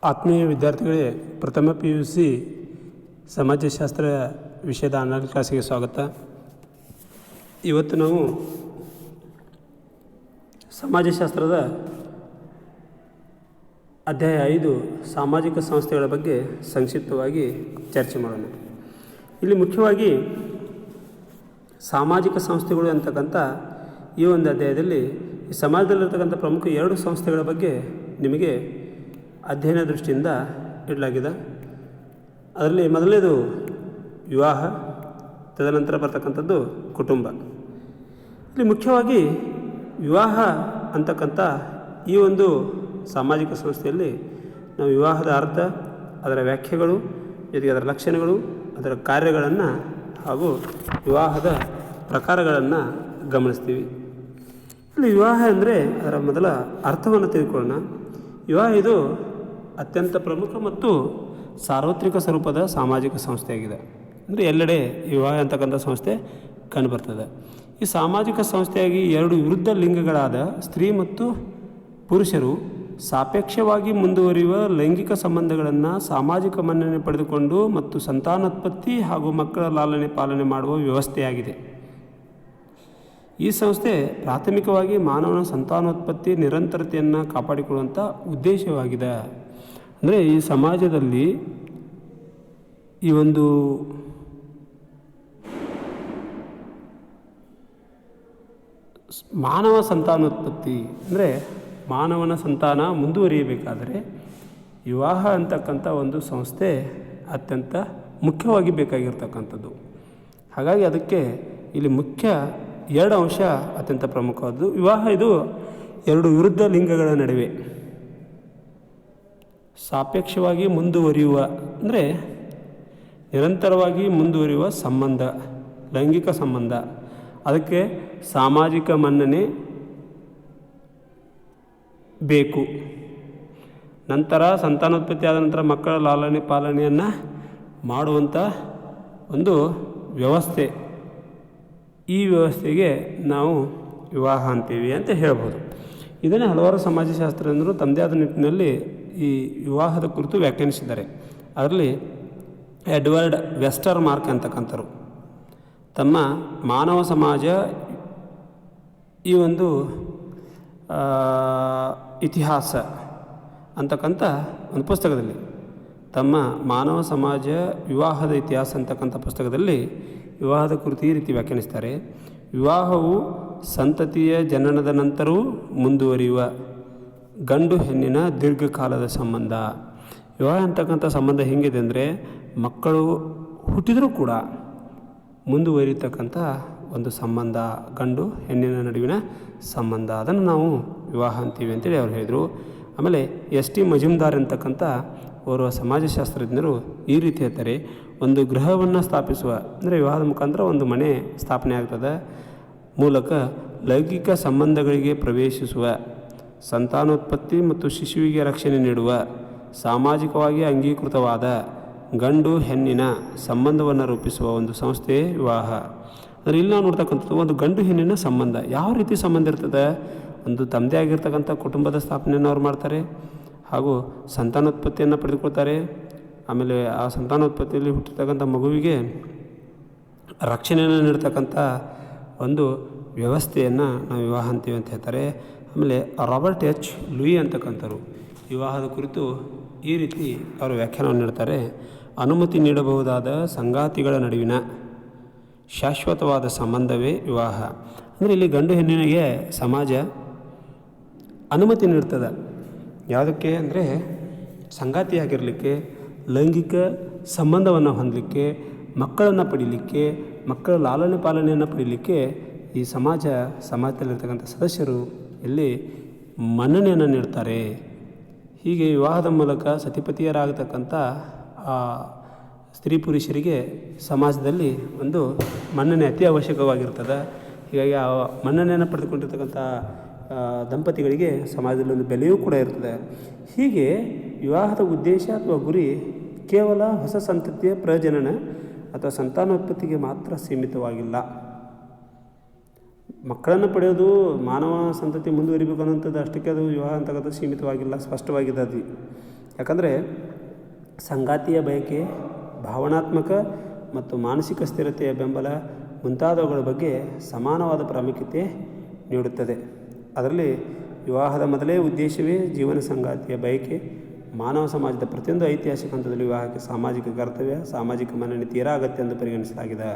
ಆತ್ಮೀಯ ವಿದ್ಯಾರ್ಥಿಗಳೇ, ಪ್ರಥಮ PUC ಸಮಾಜಶಾಸ್ತ್ರ ವಿಷಯದ ಆನ್ಲೈನ್ ಕ್ಲಾಸಿಗೆ ಸ್ವಾಗತ. ಇವತ್ತು ನಾವು ಸಮಾಜಶಾಸ್ತ್ರದ ಅಧ್ಯಾಯ 5 ಸಾಮಾಜಿಕ ಸಂಸ್ಥೆಗಳ ಬಗ್ಗೆ ಸಂಕ್ಷಿಪ್ತವಾಗಿ ಚರ್ಚೆ ಮಾಡೋಣ. ಇಲ್ಲಿ ಮುಖ್ಯವಾಗಿ ಸಾಮಾಜಿಕ ಸಂಸ್ಥೆಗಳು ಅಂತಕ್ಕಂಥ ಈ ಒಂದು ಅಧ್ಯಾಯದಲ್ಲಿ ಈ ಸಮಾಜದಲ್ಲಿರ್ತಕ್ಕಂಥ ಪ್ರಮುಖ 2 ಸಂಸ್ಥೆಗಳ ಬಗ್ಗೆ ನಿಮಗೆ ಅಧ್ಯಯನ ದೃಷ್ಟಿಯಿಂದ ಇಡಲಾಗಿದೆ. ಅದರಲ್ಲಿ ಮೊದಲನೇದು ವಿವಾಹ, ತದನಂತರ ಬರ್ತಕ್ಕಂಥದ್ದು ಕುಟುಂಬ. ಇಲ್ಲಿ ಮುಖ್ಯವಾಗಿ ವಿವಾಹ ಅಂತಕ್ಕಂಥ ಈ ಒಂದು ಸಾಮಾಜಿಕ ಸಂಸ್ಥೆಯಲ್ಲಿ ನಾವು ವಿವಾಹದ ಅರ್ಥ, ಅದರ ವ್ಯಾಖ್ಯೆಗಳು, ಜೊತೆಗೆ ಅದರ ಲಕ್ಷಣಗಳು, ಅದರ ಕಾರ್ಯಗಳನ್ನು ಹಾಗೂ ವಿವಾಹದ ಪ್ರಕಾರಗಳನ್ನು ಗಮನಿಸ್ತೀವಿ. ಇಲ್ಲಿ ವಿವಾಹ ಅಂದರೆ ಅದರ ಮೊದಲ ಅರ್ಥವನ್ನು ತಿಳ್ಕೊಳ್ಳೋಣ. ವಿವಾಹ ಇದು ಅತ್ಯಂತ ಪ್ರಮುಖ ಮತ್ತು ಸಾರ್ವತ್ರಿಕ ಸ್ವರೂಪದ ಸಾಮಾಜಿಕ ಸಂಸ್ಥೆಯಾಗಿದೆ. ಅಂದರೆ ಎಲ್ಲೆಡೆ ವಿವಾಹ ಅಂತಕ್ಕಂಥ ಸಂಸ್ಥೆ ಕಂಡುಬರ್ತದೆ. ಈ ಸಾಮಾಜಿಕ ಸಂಸ್ಥೆಯಾಗಿ 2 ವಿರುದ್ಧ ಲಿಂಗಗಳಾದ ಸ್ತ್ರೀ ಮತ್ತು ಪುರುಷರು ಸಾಪೇಕ್ಷವಾಗಿ ಮುಂದುವರಿಯುವ ಲೈಂಗಿಕ ಸಂಬಂಧಗಳನ್ನು ಸಾಮಾಜಿಕ ಮನ್ನಣೆ ಪಡೆದುಕೊಂಡು ಮತ್ತು ಸಂತಾನೋತ್ಪತ್ತಿ ಹಾಗೂ ಮಕ್ಕಳ ಲಾಲನೆ ಪಾಲನೆ ಮಾಡುವ ವ್ಯವಸ್ಥೆಯಾಗಿದೆ. ಈ ಸಂಸ್ಥೆ ಪ್ರಾಥಮಿಕವಾಗಿ ಮಾನವನ ಸಂತಾನೋತ್ಪತ್ತಿ ನಿರಂತರತೆಯನ್ನು ಕಾಪಾಡಿಕೊಳ್ಳುವಂಥ ಉದ್ದೇಶವಾಗಿದೆ. ಅಂದರೆ ಈ ಸಮಾಜದಲ್ಲಿ ಈ ಒಂದು ಮಾನವ ಸಂತಾನೋತ್ಪತ್ತಿ ಅಂದರೆ ಮಾನವನ ಸಂತಾನ ಮುಂದುವರಿಯಬೇಕಾದರೆ ವಿವಾಹ ಅಂತಕ್ಕಂಥ ಒಂದು ಸಂಸ್ಥೆ ಅತ್ಯಂತ ಮುಖ್ಯವಾಗಿ ಬೇಕಾಗಿರ್ತಕ್ಕಂಥದ್ದು. ಹಾಗಾಗಿ ಅದಕ್ಕೆ ಇಲ್ಲಿ ಮುಖ್ಯ 2 ಅಂಶ ಅತ್ಯಂತ ಪ್ರಮುಖವಾದ್ದು. ವಿವಾಹ ಇದು 2 ವಿರುದ್ಧ ಲಿಂಗಗಳ ನಡುವೆ ಸಾಪೇಕ್ಷವಾಗಿ ಮುಂದುವರಿಯುವ ಅಂದರೆ ನಿರಂತರವಾಗಿ ಮುಂದುವರಿಯುವ ಸಂಬಂಧ, ಲೈಂಗಿಕ ಸಂಬಂಧ. ಅದಕ್ಕೆ ಸಾಮಾಜಿಕ ಮನ್ನಣೆ ಬೇಕು. ನಂತರ ಸಂತಾನೋತ್ಪತ್ತಿ ಆದ ನಂತರ ಮಕ್ಕಳ ಲಾಲನೆ ಪಾಲನೆಯನ್ನು ಮಾಡುವಂಥ ಒಂದು ವ್ಯವಸ್ಥೆ. ಈ ವ್ಯವಸ್ಥೆಗೆ ನಾವು ವಿವಾಹ ಅಂತೀವಿ ಅಂತ ಹೇಳ್ಬೋದು. ಇದನ್ನೇ ಹಲವಾರು ಸಮಾಜಶಾಸ್ತ್ರಜ್ಞರು ತಮ್ಮದೇ ಆದ ನಿಟ್ಟಿನಲ್ಲಿ ಈ ವಿವಾಹದ ಕುರಿತು ವ್ಯಾಖ್ಯಾನಿಸಿದ್ದಾರೆ. ಅದರಲ್ಲಿ ಎಡ್ವರ್ಡ್ ವೆಸ್ಟರ್ ಮಾರ್ಕ್ ಅಂತಕ್ಕಂಥರು ತಮ್ಮ ಮಾನವ ಸಮಾಜ ಈ ಒಂದು ಇತಿಹಾಸ ಅಂತಕ್ಕಂಥ ಒಂದು ಪುಸ್ತಕದಲ್ಲಿ, ತಮ್ಮ ಮಾನವ ಸಮಾಜ ವಿವಾಹದ ಇತಿಹಾಸ ಅಂತಕ್ಕಂಥ ಪುಸ್ತಕದಲ್ಲಿ ವಿವಾಹದ ಕುರಿತು ಈ ರೀತಿ ವ್ಯಾಖ್ಯಾನಿಸ್ತಾರೆ. ವಿವಾಹವು ಸಂತತಿಯ ಜನನದ ನಂತರವೂ ಮುಂದುವರಿಯುವ ಗಂಡು ಹೆಣ್ಣಿನ ದೀರ್ಘಕಾಲದ ಸಂಬಂಧ. ವಿವಾಹ ಅಂತಕ್ಕಂಥ ಸಂಬಂಧ ಹೇಗಿದೆ ಅಂದರೆ ಮಕ್ಕಳು ಹುಟ್ಟಿದರೂ ಕೂಡ ಮುಂದುವರಿತಕ್ಕಂಥ ಒಂದು ಸಂಬಂಧ, ಗಂಡು ಹೆಣ್ಣಿನ ನಡುವಿನ ಸಂಬಂಧ. ಅದನ್ನು ನಾವು ವಿವಾಹ ಅಂತೀವಿ ಅಂತೇಳಿ ಅವ್ರು ಹೇಳಿದರು. ಆಮೇಲೆ ST ಮಜುಮ್ದಾರ್ ಅಂತಕ್ಕಂಥ ಓರ್ವ ಸಮಾಜಶಾಸ್ತ್ರಜ್ಞರು ಈ ರೀತಿ ಹೇಳ್ತಾರೆ. ಒಂದು ಗೃಹವನ್ನು ಸ್ಥಾಪಿಸುವ ಅಂದರೆ ವಿವಾಹದ ಮುಖಾಂತರ ಒಂದು ಮನೆ ಸ್ಥಾಪನೆ ಆಗ್ತದೆ. ಮೂಲಕ ಲೈಂಗಿಕ ಸಂಬಂಧಗಳಿಗೆ ಪ್ರವೇಶಿಸುವ, ಸಂತಾನೋತ್ಪತ್ತಿ ಮತ್ತು ಶಿಶುವಿಗೆ ರಕ್ಷಣೆ ನೀಡುವ ಸಾಮಾಜಿಕವಾಗಿ ಅಂಗೀಕೃತವಾದ ಗಂಡು ಹೆಣ್ಣಿನ ಸಂಬಂಧವನ್ನು ರೂಪಿಸುವ ಒಂದು ಸಂಸ್ಥೆ ವಿವಾಹ. ಅಂದರೆ ಇಲ್ಲಿ ನಾವು ನೋಡ್ತಕ್ಕಂಥದ್ದು ಒಂದು ಗಂಡು ಹೆಣ್ಣಿನ ಸಂಬಂಧ. ಯಾವ ರೀತಿ ಸಂಬಂಧ ಇರ್ತದೆ? ಒಂದು ತಮ್ಮದೇ ಆಗಿರ್ತಕ್ಕಂಥ ಕುಟುಂಬದ ಸ್ಥಾಪನೆಯನ್ನು ಅವ್ರು ಮಾಡ್ತಾರೆ, ಹಾಗೂ ಸಂತಾನೋತ್ಪತ್ತಿಯನ್ನು ಪಡೆದುಕೊಳ್ತಾರೆ. ಆಮೇಲೆ ಆ ಸಂತಾನೋತ್ಪತ್ತಿಯಲ್ಲಿ ಹುಟ್ಟಿರ್ತಕ್ಕಂಥ ಮಗುವಿಗೆ ರಕ್ಷಣೆಯನ್ನು ನೀಡ್ತಕ್ಕಂಥ ಒಂದು ವ್ಯವಸ್ಥೆಯನ್ನು ನಾವು ವಿವಾಹ ಅಂತೀವಿ ಅಂತ ಹೇಳ್ತಾರೆ. ಆಮೇಲೆ ರಾಬರ್ಟ್ H. ಲೂಯಿ ಅಂತಕ್ಕಂಥರು ವಿವಾಹದ ಕುರಿತು ಈ ರೀತಿ ಅವರು ವ್ಯಾಖ್ಯಾನವನ್ನು ನೀಡ್ತಾರೆ. ಅನುಮತಿ ನೀಡಬಹುದಾದ ಸಂಗಾತಿಗಳ ನಡುವಿನ ಶಾಶ್ವತವಾದ ಸಂಬಂಧವೇ ವಿವಾಹ. ಅಂದರೆ ಇಲ್ಲಿ ಗಂಡು ಹೆಣ್ಣಿನಿಗೆ ಸಮಾಜ ಅನುಮತಿ ನೀಡ್ತದೆ. ಯಾವುದಕ್ಕೆ ಅಂದರೆ ಸಂಗಾತಿಯಾಗಿರಲಿಕ್ಕೆ, ಲೈಂಗಿಕ ಸಂಬಂಧವನ್ನು ಹೊಂದಲಿಕ್ಕೆ, ಮಕ್ಕಳನ್ನು ಪಡೀಲಿಕ್ಕೆ, ಮಕ್ಕಳ ಲಾಲನೆ ಪಾಲನೆಯನ್ನು ಪಡೀಲಿಕ್ಕೆ ಈ ಸಮಾಜದಲ್ಲಿರ್ತಕ್ಕಂಥ ಸದಸ್ಯರು ಇಲ್ಲಿ ಮನ್ನಣೆಯನ್ನು ನೀಡ್ತಾರೆ. ಹೀಗೆ ವಿವಾಹದ ಮೂಲಕ ಸತಿಪತಿಯರಾಗತಕ್ಕಂಥ ಆ ಸ್ತ್ರೀ ಪುರುಷರಿಗೆ ಸಮಾಜದಲ್ಲಿ ಒಂದು ಮನ್ನಣೆ ಅತಿ ಅವಶ್ಯಕವಾಗಿರ್ತದೆ. ಹೀಗಾಗಿ ಆ ಮನ್ನಣೆಯನ್ನು ಪಡೆದುಕೊಂಡಿರ್ತಕ್ಕಂಥ ದಂಪತಿಗಳಿಗೆ ಸಮಾಜದಲ್ಲಿ ಒಂದು ಬೆಲೆಯೂ ಕೂಡ ಇರ್ತದೆ. ಹೀಗೆ ವಿವಾಹದ ಉದ್ದೇಶ ಅಥವಾ ಗುರಿ ಕೇವಲ ಹೊಸ ಸಂತತಿಯ ಪ್ರಜನನ ಅಥವಾ ಸಂತಾನೋತ್ಪತ್ತಿಗೆ ಮಾತ್ರ ಸೀಮಿತವಾಗಿಲ್ಲ. ಮಕ್ಕಳನ್ನು ಪಡೆಯೋದು ಮಾನವ ಸಂತತಿ ಮುಂದುವರಿಬೇಕು ಅನ್ನೋಂಥದ್ದು ಅಷ್ಟಕ್ಕೆ ಅದು ವಿವಾಹ ಅಂತಕ್ಕಂಥದ್ದು ಸೀಮಿತವಾಗಿಲ್ಲ, ಸ್ಪಷ್ಟವಾಗಿದೆ ಅದು. ಯಾಕಂದರೆ ಸಂಗಾತಿಯ ಬಯಕೆ, ಭಾವನಾತ್ಮಕ ಮತ್ತು ಮಾನಸಿಕ ಸ್ಥಿರತೆಯ ಬೆಂಬಲ ಮುಂತಾದವುಗಳ ಬಗ್ಗೆ ಸಮಾನವಾದ ಪ್ರಾಮುಖ್ಯತೆ ನೀಡುತ್ತದೆ. ಅದರಲ್ಲಿ ವಿವಾಹದ ಮೊದಲೇ ಉದ್ದೇಶವೇ ಜೀವನ ಸಂಗಾತಿಯ ಬಯಕೆ. ಮಾನವ ಸಮಾಜದ ಪ್ರತಿಯೊಂದು ಐತಿಹಾಸಿಕ ಹಂತದಲ್ಲಿ ವಿವಾಹಕ್ಕೆ ಸಾಮಾಜಿಕ ಕರ್ತವ್ಯ, ಸಾಮಾಜಿಕ ಮನ್ನಣೆ ತೀರಾ ಅಗತ್ಯ ಎಂದು ಪರಿಗಣಿಸಲಾಗಿದೆ.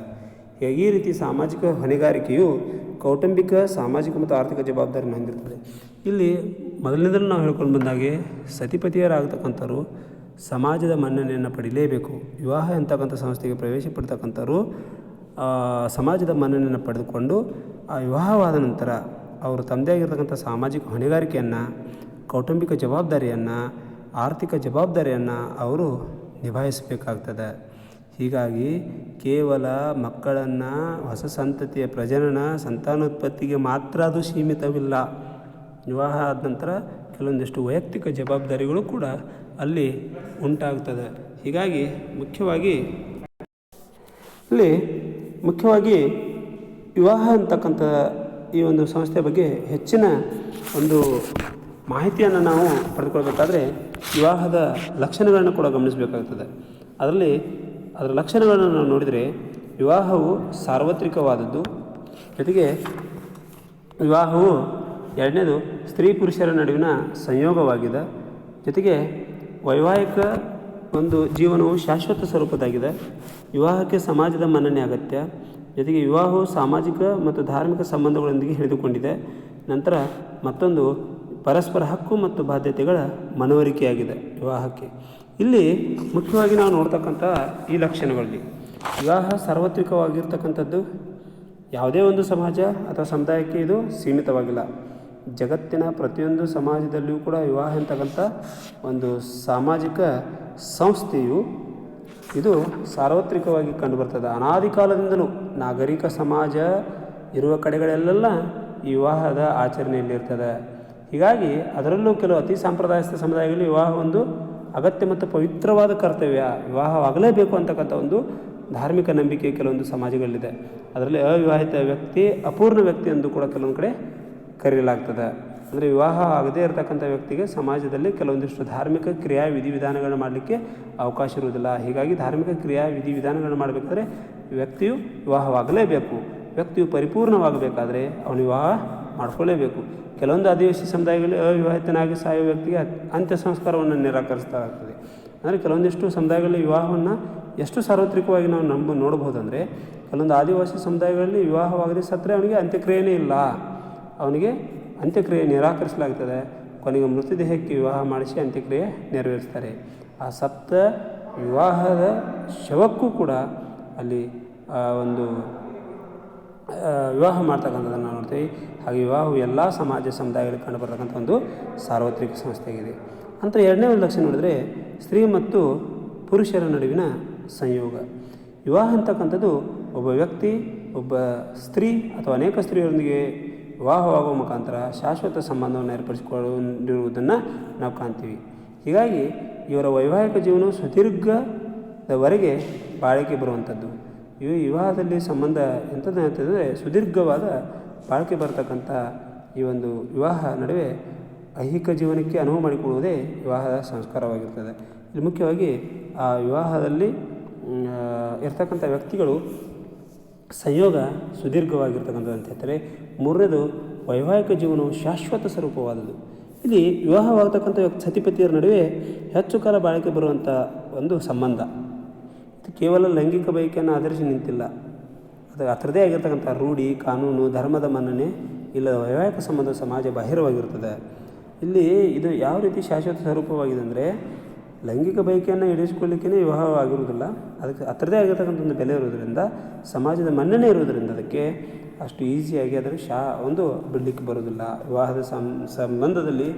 ಈ ರೀತಿ ಸಾಮಾಜಿಕ ಹೊಣೆಗಾರಿಕೆಯು ಕೌಟುಂಬಿಕ, ಸಾಮಾಜಿಕ ಮತ್ತು ಆರ್ಥಿಕ ಜವಾಬ್ದಾರಿಯನ್ನು ಹೊಂದಿರುತ್ತದೆ. ಇಲ್ಲಿ ಮೊದಲನೇದನ್ನು ನಾವು ಹೇಳ್ಕೊಂಡು ಬಂದಾಗೆ ಸತಿಪತಿಯರಾಗತಕ್ಕಂಥವ್ರು ಸಮಾಜದ ಮನ್ನಣೆಯನ್ನು ಪಡೀಲೇಬೇಕು. ವಿವಾಹ ಅಂತಕ್ಕಂಥ ಸಂಸ್ಥೆಗೆ ಪ್ರವೇಶ ಪಡ್ತಕ್ಕಂಥವ್ರು ಸಮಾಜದ ಮನ್ನಣೆಯನ್ನು ಪಡೆದುಕೊಂಡು ಆ ವಿವಾಹವಾದ ನಂತರ ಅವರು ತಮ್ಮದೇ ಆಗಿರ್ತಕ್ಕಂಥ ಸಾಮಾಜಿಕ ಹೊಣೆಗಾರಿಕೆಯನ್ನು, ಕೌಟುಂಬಿಕ ಜವಾಬ್ದಾರಿಯನ್ನು, ಆರ್ಥಿಕ ಜವಾಬ್ದಾರಿಯನ್ನು ಅವರು ನಿಭಾಯಿಸಬೇಕಾಗ್ತದೆ. ಹೀಗಾಗಿ ಕೇವಲ ಮಕ್ಕಳನ್ನು ಹೊಸ ಸಂತತಿಯ ಪ್ರಜನನ, ಸಂತಾನೋತ್ಪತ್ತಿಗೆ ಮಾತ್ರ ಅದು ಸೀಮಿತವಿಲ್ಲ. ವಿವಾಹ ಆದ ನಂತರ ಕೆಲವೊಂದಿಷ್ಟು ವೈಯಕ್ತಿಕ ಜವಾಬ್ದಾರಿಗಳು ಕೂಡ ಅಲ್ಲಿ ಉಂಟಾಗ್ತದೆ. ಹೀಗಾಗಿ ಮುಖ್ಯವಾಗಿ ವಿವಾಹ ಅಂತಕ್ಕಂಥ ಈ ಒಂದು ಸಂಸ್ಥೆಯ ಬಗ್ಗೆ ಹೆಚ್ಚಿನ ಒಂದು ಮಾಹಿತಿಯನ್ನು ನಾವು ಪಡೆದುಕೊಳ್ಬೇಕಾದ್ರೆ ವಿವಾಹದ ಲಕ್ಷಣಗಳನ್ನು ಕೂಡ ಗಮನಿಸಬೇಕಾಗ್ತದೆ. ಅದರ ಲಕ್ಷಣಗಳನ್ನು ನಾವು ನೋಡಿದರೆ ವಿವಾಹವು ಸಾರ್ವತ್ರಿಕವಾದದ್ದು, ಜೊತೆಗೆ ವಿವಾಹವು ಎರಡನೇದು ಸ್ತ್ರೀ ಪುರುಷರ ನಡುವಿನ ಸಂಯೋಗವಾಗಿದೆ, ಜೊತೆಗೆ ವೈವಾಹಿಕ ಒಂದು ಜೀವನವು ಶಾಶ್ವತ ಸ್ವರೂಪದಾಗಿದೆ. ವಿವಾಹಕ್ಕೆ ಸಮಾಜದ ಮನ್ನಣೆ ಅಗತ್ಯ, ಜೊತೆಗೆ ವಿವಾಹವು ಸಾಮಾಜಿಕ ಮತ್ತು ಧಾರ್ಮಿಕ ಸಂಬಂಧಗಳೊಂದಿಗೆ ಹಿಡಿದುಕೊಂಡಿದೆ. ನಂತರ ಮತ್ತೊಂದು ಪರಸ್ಪರ ಹಕ್ಕು ಮತ್ತು ಬಾಧ್ಯತೆಗಳ ಮನವರಿಕೆಯಾಗಿದೆ ವಿವಾಹಕ್ಕೆ. ಇಲ್ಲಿ ಮುಖ್ಯವಾಗಿ ನಾವು ನೋಡ್ತಕ್ಕಂಥ ಈ ಲಕ್ಷಣಗಳಲ್ಲಿ ವಿವಾಹ ಸಾರ್ವತ್ರಿಕವಾಗಿರ್ತಕ್ಕಂಥದ್ದು. ಯಾವುದೇ ಒಂದು ಸಮಾಜ ಅಥವಾ ಸಮುದಾಯಕ್ಕೆ ಇದು ಸೀಮಿತವಾಗಿಲ್ಲ. ಜಗತ್ತಿನ ಪ್ರತಿಯೊಂದು ಸಮಾಜದಲ್ಲಿಯೂ ಕೂಡ ವಿವಾಹ ಅಂತಕ್ಕಂಥ ಒಂದು ಸಾಮಾಜಿಕ ಸಂಸ್ಥೆಯು ಇದು ಸಾರ್ವತ್ರಿಕವಾಗಿ ಕಂಡುಬರ್ತದೆ. ಅನಾದಿ ಕಾಲದಿಂದಲೂ ನಾಗರಿಕ ಸಮಾಜ ಇರುವ ಕಡೆಗಳೆಲ್ಲ ಈ ವಿವಾಹದ ಆಚರಣೆಯಲ್ಲಿರ್ತದೆ. ಹೀಗಾಗಿ ಅದರಲ್ಲೂ ಕೆಲವು ಅತಿ ಸಾಂಪ್ರದಾಯಿಕ ಸಮುದಾಯಗಳಲ್ಲಿ ವಿವಾಹ ಒಂದು ಅಗತ್ಯ ಮತ್ತು ಪವಿತ್ರವಾದ ಕರ್ತವ್ಯ, ವಿವಾಹವಾಗಲೇಬೇಕು ಅಂತಕ್ಕಂಥ ಒಂದು ಧಾರ್ಮಿಕ ನಂಬಿಕೆ ಕೆಲವೊಂದು ಸಮಾಜಗಳಿದೆ. ಅದರಲ್ಲಿ ಅವಿವಾಹಿತ ವ್ಯಕ್ತಿ ಅಪೂರ್ಣ ವ್ಯಕ್ತಿ ಎಂದು ಕೂಡ ಕೆಲವೊಂದು ಕಡೆ ಕರೆಯಲಾಗ್ತದೆ. ಅಂದರೆ ವಿವಾಹ ಆಗದೇ ಇರತಕ್ಕಂಥ ವ್ಯಕ್ತಿಗೆ ಸಮಾಜದಲ್ಲಿ ಕೆಲವೊಂದಿಷ್ಟು ಧಾರ್ಮಿಕ ಕ್ರಿಯಾ ವಿಧಿವಿಧಾನಗಳನ್ನು ಮಾಡಲಿಕ್ಕೆ ಅವಕಾಶ ಇರುವುದಿಲ್ಲ. ಹೀಗಾಗಿ ಧಾರ್ಮಿಕ ಕ್ರಿಯಾ ವಿಧಿವಿಧಾನಗಳನ್ನು ಮಾಡಬೇಕಾದ್ರೆ ವ್ಯಕ್ತಿಯು ವಿವಾಹವಾಗಲೇಬೇಕು. ವ್ಯಕ್ತಿಯು ಪರಿಪೂರ್ಣವಾಗಬೇಕಾದ್ರೆ ಅವನು ವಿವಾಹ ಮಾಡಿಕೊಳ್ಳೇಬೇಕು. ಕೆಲವೊಂದು ಆದಿವಾಸಿ ಸಮುದಾಯಗಳಲ್ಲಿ ಅವಿವಾಹಿತನಾಗಿ ಸಾಯುವ ವ್ಯಕ್ತಿಗೆ ಅಂತ್ಯ ಸಂಸ್ಕಾರವನ್ನು ನಿರಾಕರಿಸಲಾಗ್ತದೆ. ಅಂದರೆ ಕೆಲವೊಂದಿಷ್ಟು ಸಮುದಾಯಗಳಲ್ಲಿ ವಿವಾಹವನ್ನು ಎಷ್ಟು ಸಾರ್ವತ್ರಿಕವಾಗಿ ನಾವು ನೋಡ್ಬೋದಂದರೆ, ಕೆಲವೊಂದು ಆದಿವಾಸಿ ಸಮುದಾಯಗಳಲ್ಲಿ ವಿವಾಹವಾಗದೆ ಸತ್ತರೆ ಅವನಿಗೆ ಅಂತ್ಯಕ್ರಿಯೆಯೇ ಇಲ್ಲ, ಅವನಿಗೆ ಅಂತ್ಯಕ್ರಿಯೆ ನಿರಾಕರಿಸಲಾಗ್ತದೆ. ಕೊನೆಗೆ ಮೃತದೇಹಕ್ಕೆ ವಿವಾಹ ಮಾಡಿಸಿ ಅಂತ್ಯಕ್ರಿಯೆ ನೆರವೇರಿಸ್ತಾರೆ. ಆ ಸತ್ತ ವಿವಾಹದ ಶವಕ್ಕೂ ಕೂಡ ಅಲ್ಲಿ ಒಂದು ವಿವಾಹ ಮಾಡ್ತಕ್ಕಂಥದ್ದನ್ನು ನಾವು ನೋಡ್ತೀವಿ. ಹಾಗೆ ವಿವಾಹವು ಎಲ್ಲ ಸಮಾಜ ಸಮುದಾಯಗಳಿಗೆ ಕಂಡುಬರ್ತಕ್ಕಂಥ ಒಂದು ಸಾರ್ವತ್ರಿಕ ಸಂಸ್ಥೆಯಾಗಿದೆ. ಅಂತ ಎರಡನೇ ಒಂದು ಲಕ್ಷಣ ನೋಡಿದರೆ ಸ್ತ್ರೀ ಮತ್ತು ಪುರುಷರ ನಡುವಿನ ಸಂಯೋಗ. ವಿವಾಹ ಅಂತಕ್ಕಂಥದ್ದು ಒಬ್ಬ ವ್ಯಕ್ತಿ, ಒಬ್ಬ ಸ್ತ್ರೀ ಅಥವಾ ಅನೇಕ ಸ್ತ್ರೀಯರೊಂದಿಗೆ ವಿವಾಹವಾಗುವ ಮುಖಾಂತರ ಶಾಶ್ವತ ಸಂಬಂಧವನ್ನು ಏರ್ಪಡಿಸಿಕೊಂಡಿರುವುದನ್ನು ನಾವು ಕಾಣ್ತೀವಿ. ಹೀಗಾಗಿ ಇವರ ವೈವಾಹಿಕ ಜೀವನವು ಸುದೀರ್ಘದವರೆಗೆ ಬಾಳಿಕೆ ಬರುವಂಥದ್ದು. ವಿವಾಹದಲ್ಲಿ ಸಂಬಂಧ ಎಂಥದ್ದು ಅಂತಂದರೆ ಸುದೀರ್ಘವಾದ ಬಾಳಿಕೆ ಬರತಕ್ಕಂಥ ಈ ಒಂದು ವಿವಾಹ ನಡುವೆ ಐಹಿಕ ಜೀವನಕ್ಕೆ ಅನುವು ಮಾಡಿಕೊಡುವುದೇ ವಿವಾಹದ ಸಂಸ್ಕಾರವಾಗಿರ್ತದೆ. ಇಲ್ಲಿ ಮುಖ್ಯವಾಗಿ ಆ ವಿವಾಹದಲ್ಲಿ ಇರ್ತಕ್ಕಂಥ ವ್ಯಕ್ತಿಗಳು ಸಂಯೋಗ ಸುದೀರ್ಘವಾಗಿರ್ತಕ್ಕಂಥದ್ದು ಅಂತ ಹೇಳ್ತಾರೆ. ಮೂರನೇದು ವೈವಾಹಿಕ ಜೀವನವು ಶಾಶ್ವತ ಸ್ವರೂಪವಾದದ್ದು. ಇಲ್ಲಿ ವಿವಾಹವಾಗತಕ್ಕಂಥ ಸತಿಪತಿಯರ ನಡುವೆ ಹೆಚ್ಚು ಕಾಲ ಬಾಳಿಕೆ ಬರುವಂಥ ಒಂದು ಸಂಬಂಧ. ಇದು ಕೇವಲ ಲೈಂಗಿಕ ಬಯಕೆಯನ್ನು ಆಧರಿಸಿ ನಿಂತಿಲ್ಲ. ಅದು ಅದರದೇ ಆಗಿರ್ತಕ್ಕಂಥ ರೂಢಿ, ಕಾನೂನು, ಧರ್ಮದ ಮನ್ನಣೆ ಇಲ್ಲದ ವೈವಾಹಿಕ ಸಂಬಂಧ ಸಮಾಜ ಬಾಹಿರವಾಗಿರ್ತದೆ. ಇಲ್ಲಿ ಇದು ಯಾವ ರೀತಿ ಶಾಶ್ವತ ಸ್ವರೂಪವಾಗಿದೆ ಅಂದರೆ, ಲೈಂಗಿಕ ಬಯಕೆಯನ್ನು ಈಡೇರಿಸಿಕೊಳ್ಳಿಕ್ಕೇ ವಿವಾಹವಾಗಿರುವುದಿಲ್ಲ. ಅದಕ್ಕೆ ಅದರದೇ ಆಗಿರ್ತಕ್ಕಂಥ ಒಂದು ಬೆಲೆ ಇರೋದರಿಂದ, ಸಮಾಜದ ಮನ್ನಣೆ ಇರೋದರಿಂದ ಅದಕ್ಕೆ ಅಷ್ಟು ಈಸಿಯಾಗಿ ಅದನ್ನು ಬಿಡಲಿಕ್ಕೆ ಬರೋದಿಲ್ಲ. ವಿವಾಹದ ಸಂಬಂಧದಲ್ಲಿ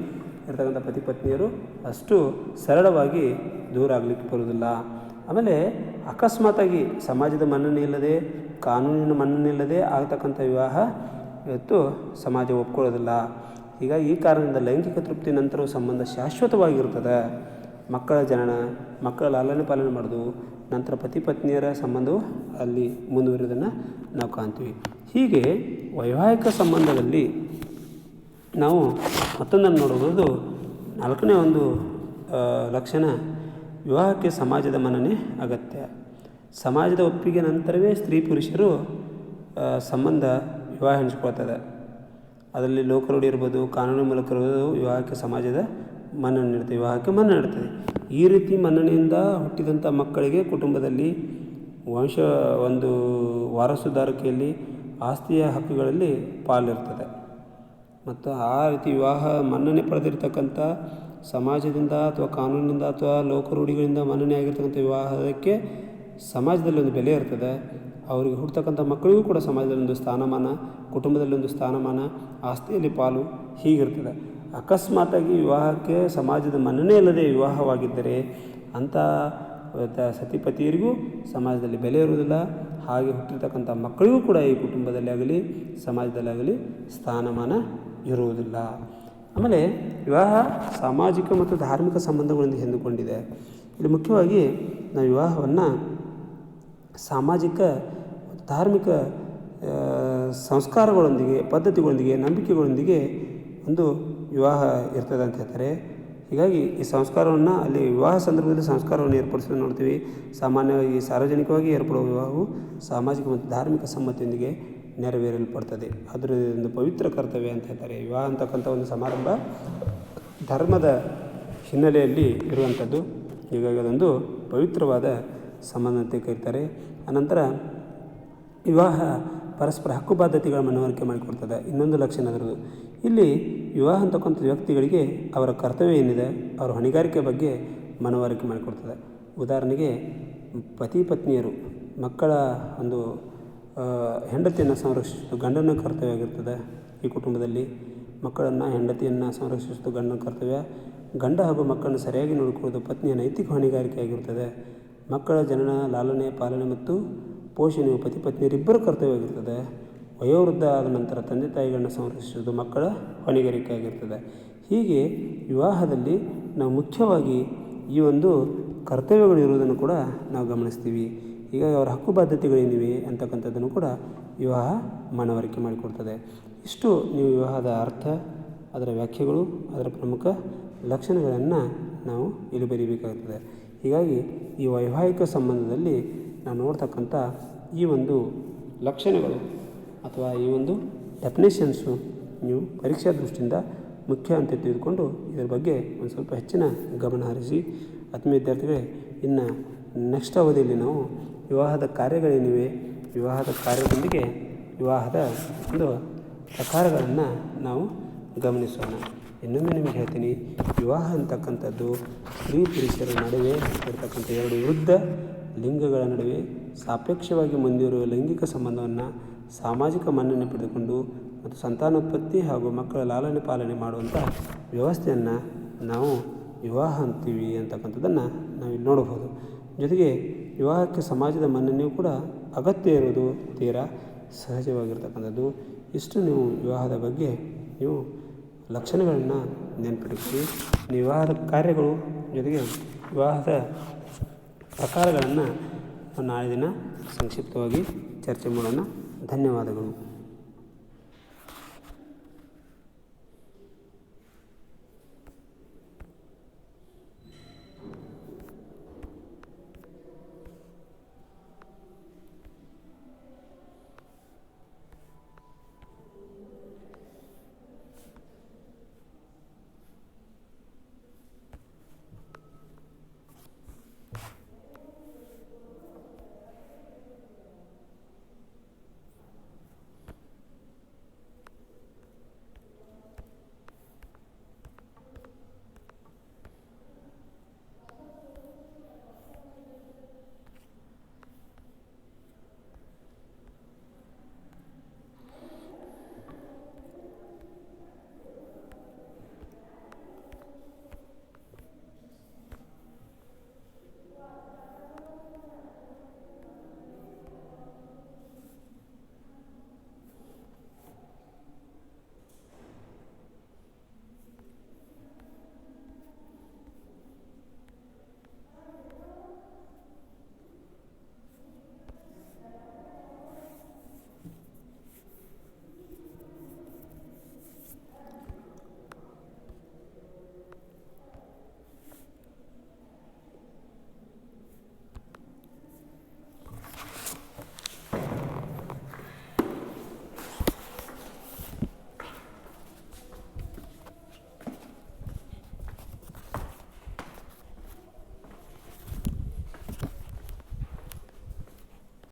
ಇರ್ತಕ್ಕಂಥ ಪತಿ ಪತ್ನಿಯರು ಅಷ್ಟು ಸರಳವಾಗಿ ದೂರ ಆಗಲಿಕ್ಕೆ ಬರೋದಿಲ್ಲ. ಆಮೇಲೆ ಅಕಸ್ಮಾತಾಗಿ ಸಮಾಜದ ಮನ್ನಣೆ ಇಲ್ಲದೆ, ಕಾನೂನಿನ ಮನ್ನಣೆ ಇಲ್ಲದೆ ಆಗ್ತಕ್ಕಂಥ ವಿವಾಹ ಇವತ್ತು ಸಮಾಜ ಒಪ್ಕೊಳ್ಳೋದಿಲ್ಲ. ಹೀಗಾಗಿ ಈ ಕಾರಣದಿಂದ ಲೈಂಗಿಕ ತೃಪ್ತಿ ನಂತರವೂ ಸಂಬಂಧ ಶಾಶ್ವತವಾಗಿರ್ತದೆ. ಮಕ್ಕಳ ಜನನ, ಮಕ್ಕಳ ಲಾಲನೆ ಪಾಲನೆ ಮಾಡೋದು, ನಂತರ ಪತಿ ಪತ್ನಿಯರ ಸಂಬಂಧವು ಅಲ್ಲಿ ಮುಂದುವರಿಯೋದನ್ನು ನಾವು ಕಾಣ್ತೀವಿ. ಹೀಗೆ ವೈವಾಹಿಕ ಸಂಬಂಧದಲ್ಲಿ ನಾವು ಮತ್ತೊಂದನ್ನು ನೋಡಬಹುದು. ನಾಲ್ಕನೇ ಒಂದು ಲಕ್ಷಣ ವಿವಾಹಕ್ಕೆ ಸಮಾಜದ ಮನ್ನಣೆ ಅಗತ್ಯ. ಸಮಾಜದ ಒಪ್ಪಿಗೆ ನಂತರವೇ ಸ್ತ್ರೀ ಪುರುಷರು ಸಂಬಂಧ ವಿವಾಹ ಹಂಚ್ಕೊಳ್ತದೆ. ಅದರಲ್ಲಿ ಲೋಕರೂಢಿ ಇರ್ಬೋದು, ಕಾನೂನು ಮೂಲಕ ಇರ್ಬೋದು, ವಿವಾಹಕ್ಕೆ ಸಮಾಜದ ಮನ್ನಣೆ ನೀಡ್ತದೆ, ವಿವಾಹಕ್ಕೆ ಮನ್ನಣೆ ನೀಡ್ತದೆ. ಈ ರೀತಿ ಮನ್ನಣೆಯಿಂದ ಹುಟ್ಟಿದಂಥ ಮಕ್ಕಳಿಗೆ ಕುಟುಂಬದಲ್ಲಿ ಒಂದು ವಾರಸುದಾರಿಕೆಯಲ್ಲಿ ಆಸ್ತಿಯ ಹಕ್ಕುಗಳಲ್ಲಿ ಪಾಲಿರ್ತದೆ. ಮತ್ತು ಆ ರೀತಿ ವಿವಾಹ ಮನ್ನಣೆ ಪಡೆದಿರ್ತಕ್ಕಂಥ ಸಮಾಜದಿಂದ ಅಥವಾ ಕಾನೂನಿನಿಂದ ಅಥವಾ ಲೋಕರೂಢಿಗಳಿಂದ ಮನ್ನಣೆ ಆಗಿರ್ತಕ್ಕಂಥ ವಿವಾಹಕ್ಕೆ ಸಮಾಜದಲ್ಲಿ ಒಂದು ಬೆಲೆ ಇರ್ತದೆ. ಅವರಿಗೆ ಹುಡ್ತಕ್ಕಂಥ ಮಕ್ಕಳಿಗೂ ಕೂಡ ಸಮಾಜದಲ್ಲಿ ಒಂದು ಸ್ಥಾನಮಾನ, ಕುಟುಂಬದಲ್ಲಿ ಒಂದು ಸ್ಥಾನಮಾನ, ಆಸ್ತಿಯಲ್ಲಿ ಪಾಲು ಹೀಗಿರ್ತದೆ. ಅಕಸ್ಮಾತಾಗಿ ವಿವಾಹಕ್ಕೆ ಸಮಾಜದ ಮನ್ನಣೆ ಇಲ್ಲದೆ ವಿವಾಹವಾಗಿದ್ದರೆ ಅಂಥ ಸತಿಪತಿಯರಿಗೂ ಸಮಾಜದಲ್ಲಿ ಬೆಲೆ ಇರುವುದಿಲ್ಲ. ಹಾಗೆ ಹುಟ್ಟಿರ್ತಕ್ಕಂಥ ಮಕ್ಕಳಿಗೂ ಕೂಡ ಈ ಕುಟುಂಬದಲ್ಲಿ ಆಗಲಿ ಸಮಾಜದಲ್ಲಾಗಲಿ ಸ್ಥಾನಮಾನ ಇರುವುದಿಲ್ಲ. ಆಮೇಲೆ ವಿವಾಹ ಸಾಮಾಜಿಕ ಮತ್ತು ಧಾರ್ಮಿಕ ಸಂಬಂಧಗಳೊಂದಿಗೆ ಹೊಂದಿಕೊಂಡಿದೆ. ಇಲ್ಲಿ ಮುಖ್ಯವಾಗಿ ನಾವು ವಿವಾಹವನ್ನು ಸಾಮಾಜಿಕ ಧಾರ್ಮಿಕ ಸಂಸ್ಕಾರಗಳೊಂದಿಗೆ, ಪದ್ಧತಿಗಳೊಂದಿಗೆ, ನಂಬಿಕೆಗಳೊಂದಿಗೆ ಒಂದು ವಿವಾಹ ಇರ್ತದೆ ಅಂತ ಹೇಳ್ತಾರೆ. ಹೀಗಾಗಿ ಈ ಸಂಸ್ಕಾರವನ್ನು ಅಲ್ಲಿ ವಿವಾಹ ಸಂದರ್ಭದಲ್ಲಿ ಸಂಸ್ಕಾರವನ್ನು ಏರ್ಪಡಿಸೋದು ನೋಡ್ತೀವಿ. ಸಾಮಾನ್ಯವಾಗಿ ಸಾರ್ವಜನಿಕವಾಗಿ ಏರ್ಪಡುವ ವಿವಾಹವು ಸಾಮಾಜಿಕ ಮತ್ತು ಧಾರ್ಮಿಕ ಸಮ್ಮತಿಯೊಂದಿಗೆ ನೆರವೇರಲ್ಪಡ್ತದೆ. ಅದರ ಒಂದು ಪವಿತ್ರ ಕರ್ತವ್ಯ ಅಂತ ಹೇಳ್ತಾರೆ. ವಿವಾಹ ಅಂತಕ್ಕಂಥ ಒಂದು ಸಮಾರಂಭ ಧರ್ಮದ ಹಿನ್ನೆಲೆಯಲ್ಲಿ ಇರುವಂಥದ್ದು. ಹೀಗಾಗಿ ಅದೊಂದು ಪವಿತ್ರವಾದ ಸಂಬಂಧ ಅಂತ ಕರೀತಾರೆ. ಅನಂತರ ವಿವಾಹ ಪರಸ್ಪರ ಹಕ್ಕು ಬಾಧ್ಯತೆಗಳ ಮನವರಿಕೆ ಮಾಡಿಕೊಡ್ತದೆ. ಇನ್ನೊಂದು ಲಕ್ಷಣ ಅದರದ್ದು. ಇಲ್ಲಿ ವಿವಾಹ ಅಂತಕ್ಕಂಥ ವ್ಯಕ್ತಿಗಳಿಗೆ ಅವರ ಕರ್ತವ್ಯ ಏನಿದೆ, ಅವರ ಹೊಣೆಗಾರಿಕೆ ಬಗ್ಗೆ ಮನವರಿಕೆ ಮಾಡಿಕೊಡ್ತದೆ. ಉದಾಹರಣೆಗೆ ಪತಿ ಪತ್ನಿಯರು ಮಕ್ಕಳ ಒಂದು ಹೆಂಡತಿಯನ್ನು ಸಂರಕ್ಷಿಸುವುದು ಗಂಡನ ಕರ್ತವ್ಯ ಆಗಿರ್ತದೆ. ಈ ಕುಟುಂಬದಲ್ಲಿ ಮಕ್ಕಳನ್ನು, ಹೆಂಡತಿಯನ್ನು ಸಂರಕ್ಷಿಸುವುದು ಗಂಡನ ಕರ್ತವ್ಯ. ಗಂಡ ಹಾಗೂ ಮಕ್ಕಳನ್ನು ಸರಿಯಾಗಿ ನೋಡಿಕೊಳ್ಳುವುದು ಪತ್ನಿಯ ನೈತಿಕ ಹೊಣೆಗಾರಿಕೆ ಆಗಿರುತ್ತದೆ. ಮಕ್ಕಳ ಜನನ, ಲಾಲನೆ, ಪಾಲನೆ ಮತ್ತು ಪೋಷಣೆಯು ಪತಿ ಪತ್ನಿಯರಿಬ್ಬರ ಕರ್ತವ್ಯವಾಗಿರ್ತದೆ. ವಯೋವೃದ್ಧ ಆದ ನಂತರ ತಂದೆ ತಾಯಿಗಳನ್ನ ಸಂರಕ್ಷಿಸುವುದು ಮಕ್ಕಳ ಹೊಣೆಗಾರಿಕೆ ಆಗಿರ್ತದೆ. ಹೀಗೆ ವಿವಾಹದಲ್ಲಿ ನಾವು ಮುಖ್ಯವಾಗಿ ಈ ಒಂದು ಕರ್ತವ್ಯಗಳು ಇರುವುದನ್ನು ಕೂಡ ನಾವು ಗಮನಿಸ್ತೀವಿ. ಹೀಗಾಗಿ ಅವರ ಹಕ್ಕು ಬಾಧ್ಯತೆಗಳೇನಿವೆ ಅಂತಕ್ಕಂಥದ್ದನ್ನು ಕೂಡ ವಿವಾಹ ಮನವರಿಕೆ ಮಾಡಿಕೊಡ್ತದೆ. ಇಷ್ಟು ನೀವು ವಿವಾಹದ ಅರ್ಥ, ಅದರ ವ್ಯಾಖ್ಯೆಗಳು, ಅದರ ಪ್ರಮುಖ ಲಕ್ಷಣಗಳನ್ನು ನಾವು ಇಲ್ಲಿ ಬರೀಬೇಕಾಗ್ತದೆ. ಹೀಗಾಗಿ ಈ ವೈವಾಹಿಕ ಸಂಬಂಧದಲ್ಲಿ ನಾವು ನೋಡ್ತಕ್ಕಂಥ ಈ ಒಂದು ಲಕ್ಷಣಗಳು ಅಥವಾ ಈ ಒಂದು ಡೆಫಿನೇಷನ್ಸು ನೀವು ಪರೀಕ್ಷಾ ದೃಷ್ಟಿಯಿಂದ ಮುಖ್ಯ ಅಂತ ತಿಳಿದುಕೊಂಡು ಇದರ ಬಗ್ಗೆ ಒಂದು ಸ್ವಲ್ಪ ಹೆಚ್ಚಿನ ಗಮನ ಹರಿಸಿ. ಆತ್ಮೀಯ ವಿದ್ಯಾರ್ಥಿಗಳೇ, ಇನ್ನು ನೆಕ್ಸ್ಟ್ ಅವಧಿಯಲ್ಲಿ ನಾವು ವಿವಾಹದ ಕಾರ್ಯಗಳೇನಿವೆ, ವಿವಾಹದ ಕಾರ್ಯದೊಂದಿಗೆ ವಿವಾಹದ ಒಂದು ಪ್ರಕಾರಗಳನ್ನು ನಾವು ಗಮನಿಸೋಣ. ಇನ್ನೊಮ್ಮೆ ನಿಮಗೆ ಹೇಳ್ತೀನಿ, ವಿವಾಹ ಅಂತಕ್ಕಂಥದ್ದು ಸ್ತ್ರೀ ಪುರುಷರ ನಡುವೆ ಇರತಕ್ಕಂಥ ಎರಡು ವಿರುದ್ಧ ಲಿಂಗಗಳ ನಡುವೆ ಸಾಪೇಕ್ಷವಾಗಿ ಮುಂದಿರುವ ಲೈಂಗಿಕ ಸಂಬಂಧವನ್ನು ಸಾಮಾಜಿಕ ಮನ್ನಣೆ ಪಡೆದುಕೊಂಡು ಮತ್ತು ಸಂತಾನೋತ್ಪತ್ತಿ ಹಾಗೂ ಮಕ್ಕಳ ಲಾಲನೆ ಪಾಲನೆ ಮಾಡುವಂಥ ವ್ಯವಸ್ಥೆಯನ್ನು ನಾವು ವಿವಾಹ ಅಂತೀವಿ ಅಂತಕ್ಕಂಥದ್ದನ್ನು ನಾವಿಲ್ಲಿ ನೋಡಬಹುದು. ಜೊತೆಗೆ ವಿವಾಹಕ್ಕೆ ಸಮಾಜದ ಮನ್ನಣೆಯೂ ಕೂಡ ಅಗತ್ಯ ಇರುವುದು ತೀರಾ ಸಹಜವಾಗಿರ್ತಕ್ಕಂಥದ್ದು. ಇಷ್ಟು ನೀವು ವಿವಾಹದ ಬಗ್ಗೆ ನೀವು ಲಕ್ಷಣಗಳನ್ನು ನೆನಪಿಡಿಸಿ, ವಿವಾಹದ ಕಾರ್ಯಗಳು ಜೊತೆಗೆ ವಿವಾಹದ ಪ್ರಕಾರಗಳನ್ನು ನಾಳೆ ದಿನ ಸಂಕ್ಷಿಪ್ತವಾಗಿ ಚರ್ಚೆ ಮಾಡೋಣ. ಧನ್ಯವಾದಗಳು.